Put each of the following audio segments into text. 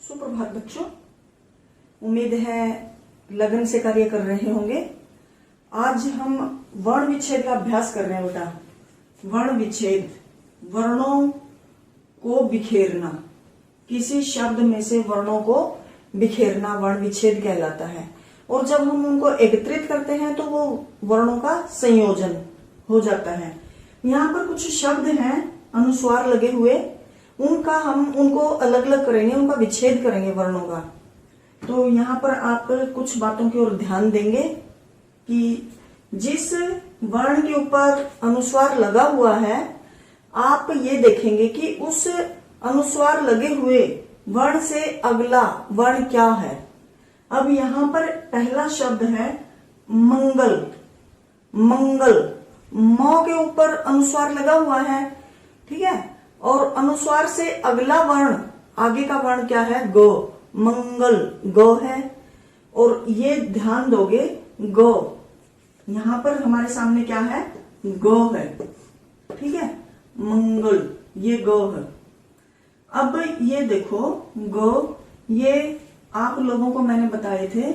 सुप्रभात बच्चों, उम्मीद है लगन से कार्य कर रहे होंगे। आज हम वर्ण विच्छेद का अभ्यास कर रहे हैं बेटा। वर्ण विच्छेद, वर्णों को बिखेरना, किसी शब्द में से वर्णों को बिखेरना वर्ण विच्छेद कहलाता है। और जब हम उनको एकत्रित करते हैं तो वो वर्णों का संयोजन हो जाता है। यहाँ पर कुछ शब्द हैं अनुस्वार लगे हुए, हम उनको अलग अलग करेंगे, उनका विच्छेद करेंगे वर्णों का। तो यहाँ पर आप कुछ बातों की ओर ध्यान देंगे कि जिस वर्ण के ऊपर अनुस्वार लगा हुआ है, आप ये देखेंगे कि उस अनुस्वार लगे हुए वर्ण से अगला वर्ण क्या है। अब यहाँ पर पहला शब्द है मंगल। मंगल, म के ऊपर अनुस्वार लगा हुआ है, ठीक है। और अनुस्वार से अगला वर्ण, आगे का वर्ण क्या है? गो। मंगल गो है। और ये ध्यान दोगे, गो यहां पर हमारे सामने क्या है? गो है, ठीक है। मंगल, ये गो है। अब ये देखो, गो, ये आप लोगों को मैंने बताए थे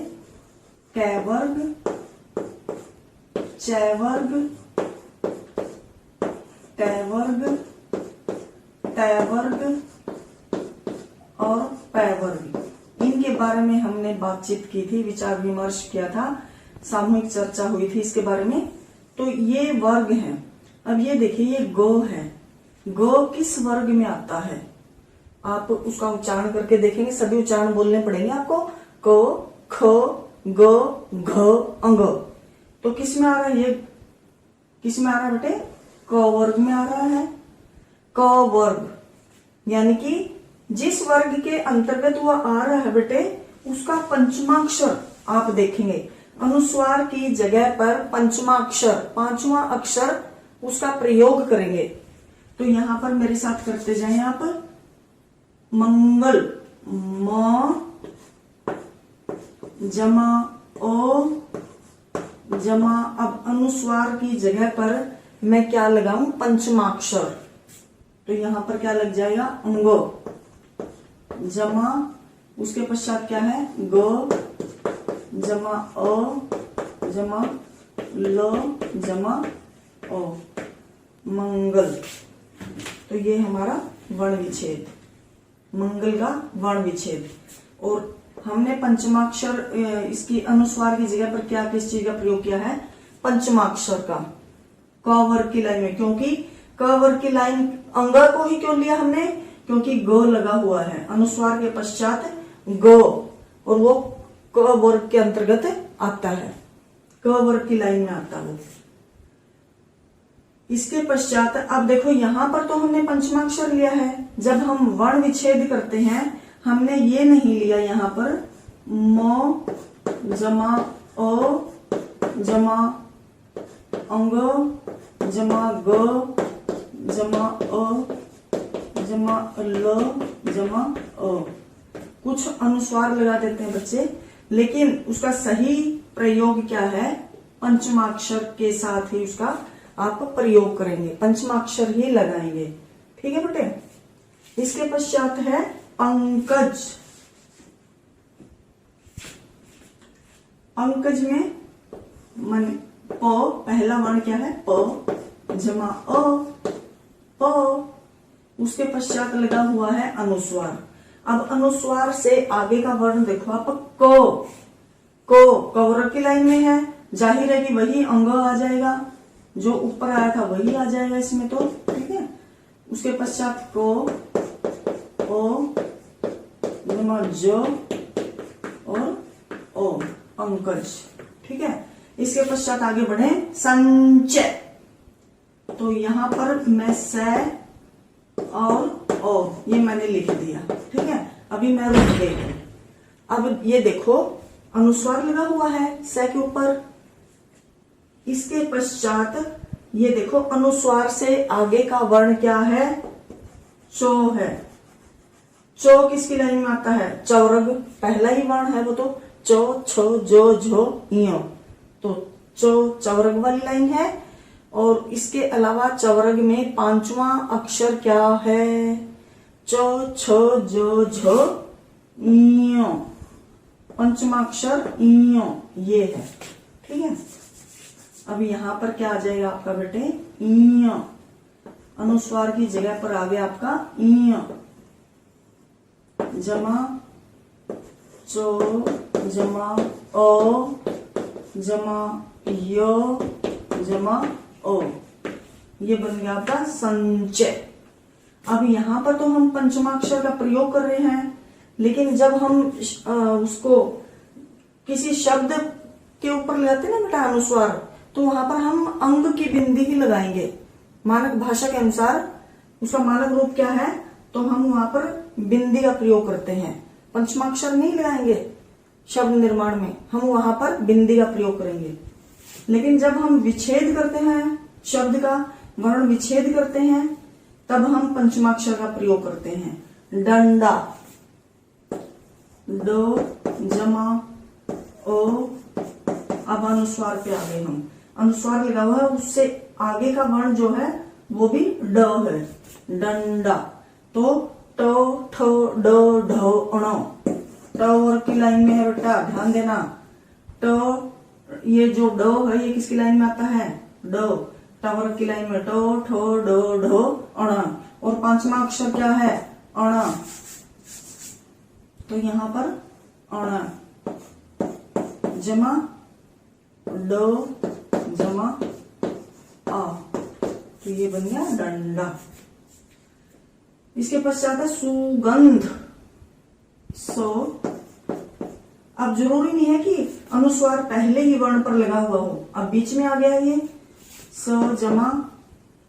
कै वर्ग, चै वर्ग, टै वर्ग, टै वर्ग और पै वर्ग। इनके बारे में हमने बातचीत की थी, विचार विमर्श किया था, सामूहिक चर्चा हुई थी इसके बारे में। तो ये वर्ग हैं। अब ये देखिए, ये गो है। गो किस वर्ग में आता है? आप उसका उच्चारण करके देखेंगे, सभी उच्चारण बोलने पड़ेंगे आपको। को, खो, गो, घो, अंगो। तो किस में आ रहा है? ये किस में आ रहा है बेटे? क वर्ग में आ रहा है। क वर्ग, यानी कि जिस वर्ग के अंतर्गत वह आ रहा है बेटे, उसका पंचमाक्षर आप देखेंगे। अनुस्वार की जगह पर पंचमाक्षर, पांचवा अक्षर उसका प्रयोग करेंगे। तो यहां पर मेरे साथ करते जाएं आप। मंगल, म जमा ओ जमा। अब अनुस्वार की जगह पर मैं क्या लगाऊं? पंचमाक्षर। तो यहां पर क्या लग जाएगा? अंगो। जमा, उसके पश्चात क्या है? गो, जमा ओ, जमा लो, जमा ओ, मंगल। तो ये हमारा वर्ण विच्छेद, मंगल का वर्ण विच्छेद। और हमने पंचमाक्षर, इसकी अनुस्वार की जगह पर क्या, किस चीज का प्रयोग किया है? पंचमाक्षर का। क वर्ग की लाइन में, क्योंकि क वर्ग की लाइन, अंग को ही क्यों लिया हमने? क्योंकि गो लगा हुआ है, अनुस्वार के पश्चात गो, और वो क वर्ग के अंतर्गत आता है, क वर्ग की लाइन में आता है। इसके पश्चात अब देखो, यहां पर तो हमने पंचमाक्षर लिया है। जब हम वर्ण विच्छेद करते हैं, हमने ये नहीं लिया यहाँ पर मो जमा ओ जमा अंगो जमा गो जमा ओ जमा लो जमा ओ। कुछ अनुस्वार लगा देते हैं बच्चे, लेकिन उसका सही प्रयोग क्या है? पंचमाक्षर के साथ ही उसका आप प्रयोग करेंगे, पंचमाक्षर ही लगाएंगे, ठीक है बेटे। इसके पश्चात है पंकज। पंकज में मन प, पहला वर्ण क्या है? प जमा ओ, प। उसके पश्चात लगा हुआ है अनुस्वार। अब अनुस्वार से आगे का वर्ण देखो आप, को। को वर्ग की लाइन में है, जाहिर है कि वही अंग आ जाएगा, जो ऊपर आया था वही आ जाएगा इसमें, तो ठीक है। उसके पश्चात को, ओ जमा जो और ओ, पंकज, ठीक है। इसके पश्चात आगे बढ़े, संचय। तो यहां पर मैं स और ओ, ये मैंने लिख दिया, ठीक है। अभी मैं रुक गई। अब ये देखो, अनुस्वार लगा हुआ है स के ऊपर। इसके पश्चात ये देखो, अनुस्वार से आगे का वर्ण क्या है? चो है। चो किसकी लाइन में आता है? चौरग, पहला ही वर्ण है वो तो। चो, छो, जो, झो, इयो। तो चो चौरग वाली लाइन है। और इसके अलावा चौरग में पांचवा अक्षर क्या है? चो, छो, जो, झो, इयो, पंचमाक्षर इयो, ये है। ठीक है, अब यहाँ पर क्या आ जाएगा आपका बेटे, इयो, अनुस्वार की जगह पर आ गया आपका इयो, जमा चो, जमा ओ, जमा यो, जमा ओ, ये बन गया आपका संचय। अब यहाँ पर तो हम पंचमाक्षर का प्रयोग कर रहे हैं, लेकिन जब हम उसको किसी शब्द के ऊपर लेते हैं ना बेटा अनुस्वार, तो वहां पर हम अंग की बिंदी ही लगाएंगे। मानक भाषा के अनुसार उसका मानक रूप क्या है, तो हम वहां पर बिंदी का प्रयोग करते हैं, पंचमाक्षर नहीं लगाएंगे शब्द निर्माण में, हम वहां पर बिंदी का प्रयोग करेंगे। लेकिन जब हम विच्छेद करते हैं, शब्द का वर्ण विच्छेद करते हैं, तब हम पंचमाक्षर का प्रयोग करते हैं। डंडा, डो, जमा ओ, अब अनुस्वार पे आ गए हम, अनुस्वार लगा हुआ है, उससे आगे का वर्ण जो है वो भी ड है, डंडा। तो टो, ठो, डो, ढो, अणो, ट और की लाइन में है बेटा, ध्यान देना। ट, ये जो डो है ये किसकी लाइन में आता है, डो, टावर की लाइन में टो, ठो, डो, ढो, अणा, और पांचवा अक्षर क्या है, अणा, तो यहां पर अणा, जमा डो, जमा आ, तो ये बन गया डंडा। इसके पश्चात है सुगंध, सो। अब जरूरी नहीं है कि अनुस्वार पहले ही वर्ण पर लगा हुआ हो, अब बीच में आ गया ये स, जमा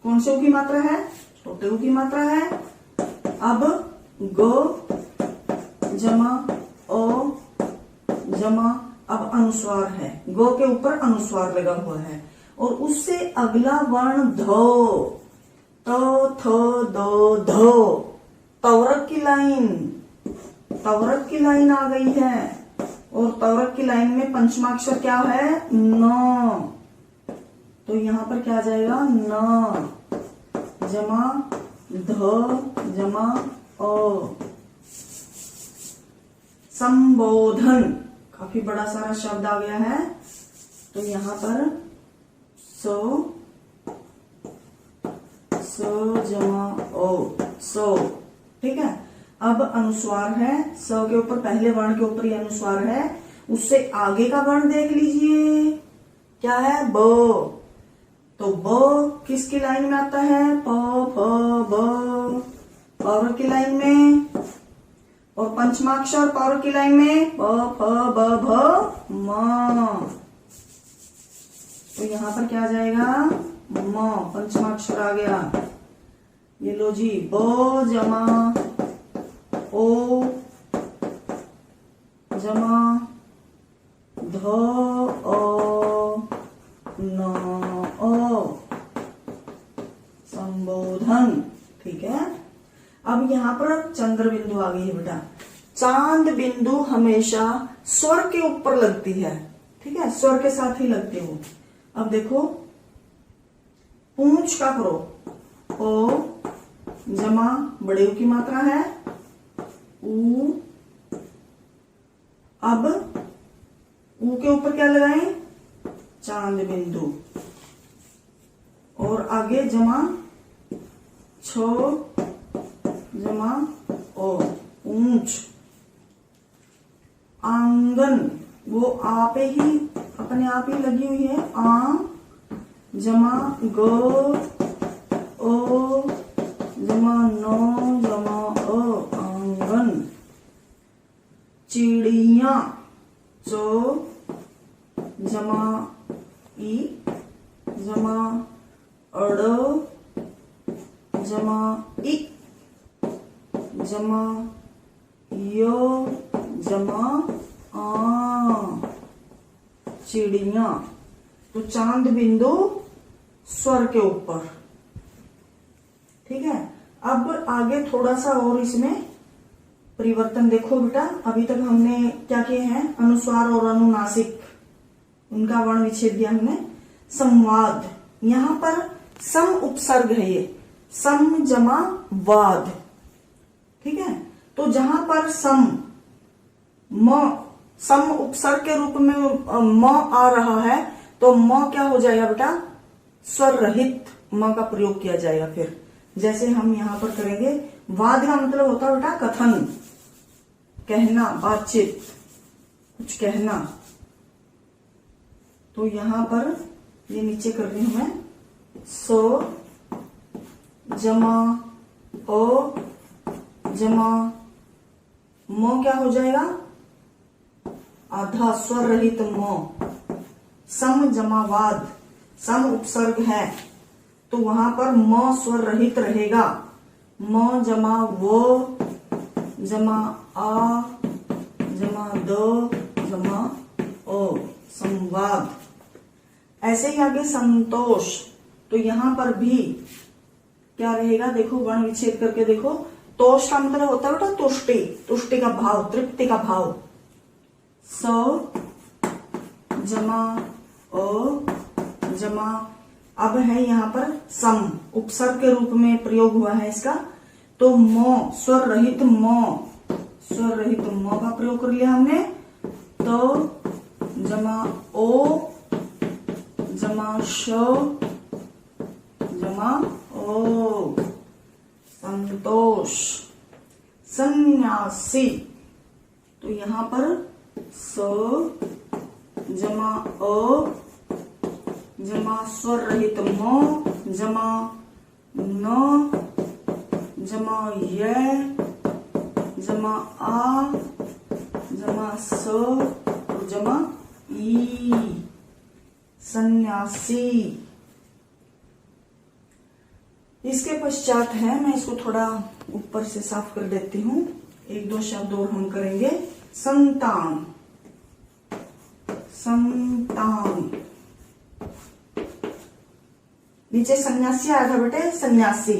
कौन से उ की मात्रा है, छोटे उ की मात्रा है। अब गो, जमा ओ, जमा, अब अनुस्वार है, गो के ऊपर अनुस्वार लगा हुआ है, और उससे अगला वर्ण धो, तो, थो, दो, धो, तवरक की लाइन, तवरक की लाइन आ गई है, और तवरक की लाइन में पंचमाक्षर क्या है, न, तो यहां पर क्या आ जाएगा, न, जमा ध, जमा ओ। संबोधन, काफी बड़ा सारा शब्द आ गया है, तो यहां पर सो, जमा ओ, सो। ठीक है, अब अनुस्वार है, स के ऊपर पहले वर्ण के ऊपर ही अनुस्वार है, उससे आगे का वर्ण देख लीजिए क्या है, ब, तो ब किसकी लाइन में आता है, प, फ, ब, पावर की लाइन में, और पंचमाक्षर पावर की लाइन में प, फ, ब, भ, म, तो यहां पर क्या आ जाएगा, म, पंचमाक्षर आ गया। ये लो जी, ब, जमा ओ, जमा ध, ओ, न, ओ, संबोधन। ठीक है, अब यहाँ पर चंद्र बिंदु आ गई है बेटा। चांद बिंदु हमेशा स्वर के ऊपर लगती है, ठीक है, स्वर के साथ ही लगती हो। अब देखो, पूंछ का करो, ओ, जमा बड़े उ की मात्रा है, ऊ, अब ऊ के ऊपर क्या लगाएं, चांद बिंदु, और आगे जमा छो, जमा ओ, ऊंच। आंगन, वो आप ही अपने आप ही लगी हुई है, आ, जमा गो, ओ, जमा नो, जमा ओ, आंगन। चिड़िया, चो, जमा ई, जमा अड़ो, जमा इ, जमा यो, जमा आ, चिड़िया। तो चांद बिंदु स्वर के ऊपर। ठीक है, अब आगे थोड़ा सा और इसमें परिवर्तन देखो बेटा। अभी तक हमने क्या किए हैं, अनुस्वार और अनुनासिक, उनका वर्ण विच्छेद दिया हमने। संवाद, यहां पर सम उपसर्ग है, ये सम जमा वाद। ठीक है, तो जहां पर सम म सम उपसर्ग के रूप में म आ रहा है तो म क्या हो जाएगा बेटा, स्वर रहित म का प्रयोग किया जाएगा। फिर जैसे हम यहां पर करेंगे, वाद का मतलब होता है बेटा कथन, कहना, बातचीत, कुछ कहना। तो यहां पर ये नीचे कर रही हूं मैं, सो जमा ओ जमा म क्या हो जाएगा, आधा स्वर रहित म। सम जमा वाद, सम उपसर्ग है तो वहां पर म स्वर रहित रहेगा। म जमा वो जमा आ जमा द जमा ओ, संवाद। ऐसे ही आगे संतोष, तो यहां पर भी क्या रहेगा, देखो वर्ण विच्छेद करके देखो। तोष का मतलब होता है बेटा तुष्टि, तुष्टि का भाव, तृप्ति का भाव। स जमा ओ जमा, अब है यहाँ पर सम, उपसर्ग के रूप में प्रयोग हुआ है इसका, तो म स्वर रहित म, स्वर रहित म का प्रयोग कर लिया हमने। तो जमा ओ जमा श जमा ओ, संतोष। सन्यासी, तो यहां पर स जमा अ जमा स्वर रहित म जमा न जमा य जमा आ जमा स और जमा ई, सन्यासी। इसके पश्चात है, मैं इसको थोड़ा ऊपर से साफ कर देती हूँ, एक दो शब्द और हम करेंगे। संतान, संतान, नीचे सन्यासी आया था बेटे, सन्यासी।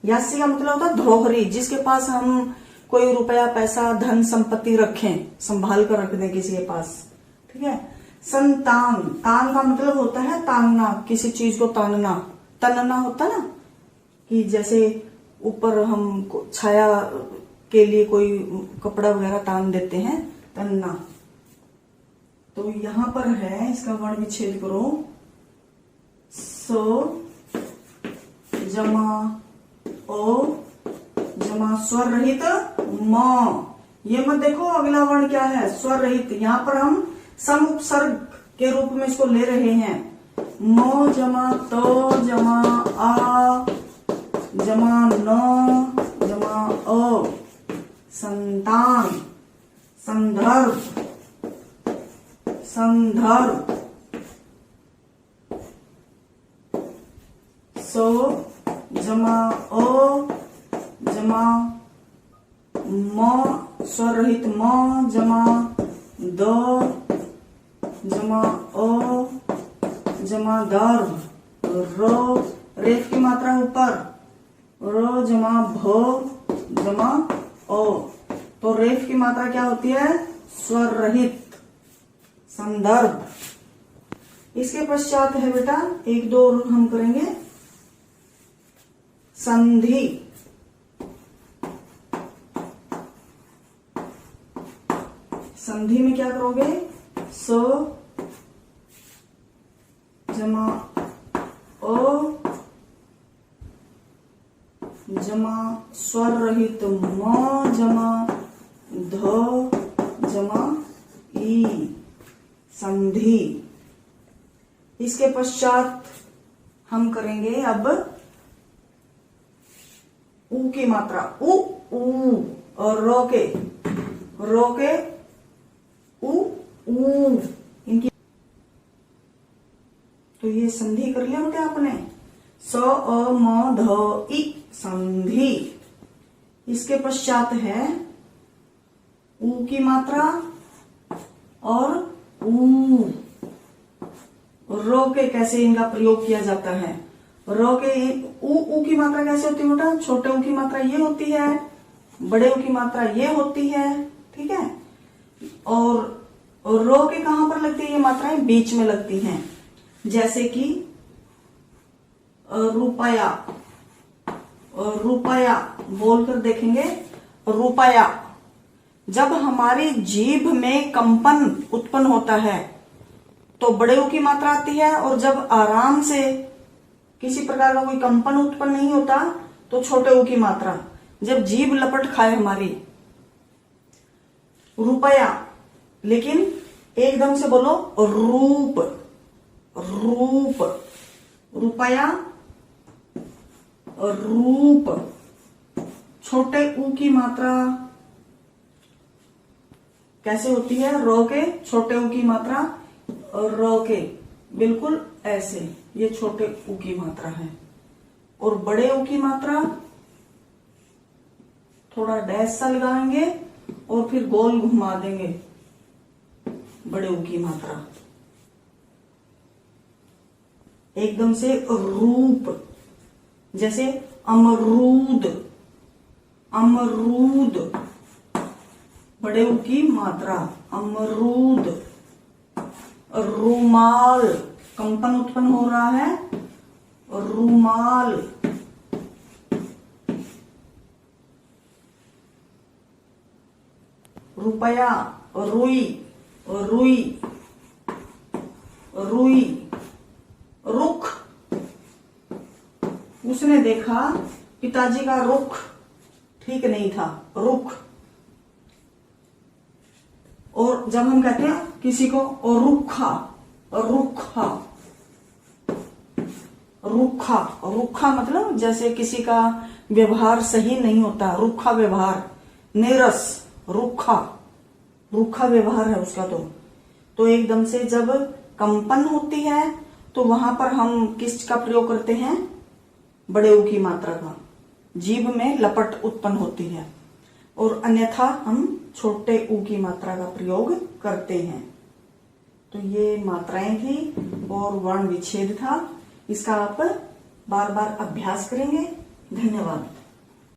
यासी का मतलब होता है धरोहरी, जिसके पास हम कोई रुपया पैसा धन संपत्ति रखें, संभाल कर रख दें किसी के पास, ठीक है। संतान, तान का मतलब होता है तानना, किसी चीज को तानना, तनना होता ना, कि जैसे ऊपर हम छाया के लिए कोई कपड़ा वगैरह तान देते हैं, तनना। तो यहां पर है, इसका वर्ण विच्छेद करो। सो जमा ओ जमा स्वर रहित म, ये मत देखो अगला वर्ण क्या है, स्वर रहित। यहां पर हम सम उपसर्ग के रूप में इसको ले रहे हैं। म जमा तो जमा आ जमा न जमा अ, संतान। संदर्भ, संदर्भ। सो जमा अ जमा म स्वर रहित म जमा द जमा अ जमा दर्भ। रो, रेफ की मात्रा ऊपर, रो जमा भ जमा ओ, तो रेफ की मात्रा क्या होती है, स्वर रहित, संदर्भ। इसके पश्चात है बेटा, एक दो और हम करेंगे। संधि, संधि में क्या करोगे, स जमा ओ जमा स्वर रहित म जमा ध जमा ई, संधि। इसके पश्चात हम करेंगे अब ऊ की मात्रा, उ ऊ, और रो के उ ऊ, इनकी। तो ये संधि कर लिया बेटे आपने, स अ म ध इ, संधि। इसके पश्चात है ऊ की मात्रा और ऊ, रो के कैसे इनका प्रयोग किया जाता है। रो के ऊ की मात्रा कैसे होती है बेटा, छोटे ऊ की मात्रा ये होती है, बड़े ऊ की मात्रा ये होती है, ठीक है। और रो के कहां पर लगती है ये मात्राएं, बीच में लगती हैं। जैसे कि रुपया, रुपया बोलकर देखेंगे, रुपया। जब हमारी जीभ में कंपन उत्पन्न होता है तो बड़े ऊ की मात्रा आती है, और जब आराम से किसी प्रकार का कोई कंपन उत्पन्न नहीं होता तो छोटे ऊ की मात्रा। जब जीभ लपट खाए हमारी, रुपया, लेकिन एकदम से बोलो रूप, रूप, रुपया, रूप। छोटे ऊ की मात्रा कैसे होती है? रो के छोटे ऊ की मात्रा, रो के बिल्कुल ऐसे, ये छोटे ऊ की मात्रा है। और बड़े ऊ की मात्रा थोड़ा डैश सा लगाएंगे और फिर गोल घुमा देंगे, बड़े ऊ की मात्रा। एकदम से रूप, जैसे अमरूद, अमरूद, बड़े ऊ की मात्रा, अमरूद। रुमाल, कंपन उत्पन्न हो रहा है, रुमाल। रुपया, रुई, रुई, रुई। रुख, उसने देखा पिताजी का रुख ठीक नहीं था, रुख। और जब हम कहते हैं किसी को रुखा, रुखा, रुखा, रुखा मतलब जैसे किसी का व्यवहार सही नहीं होता, रुखा व्यवहार, नीरस, रुखा, रुखा व्यवहार है उसका। तो एकदम से जब कंपन होती है तो वहां पर हम किस का प्रयोग करते हैं? बड़े ऊ की मात्रा का। जीभ में लपट उत्पन्न होती है, और अन्यथा हम छोटे ऊ की मात्रा का प्रयोग करते हैं। तो ये मात्राएं थी और वर्ण विच्छेद था। इसका आप बार बार अभ्यास करेंगे। धन्यवाद।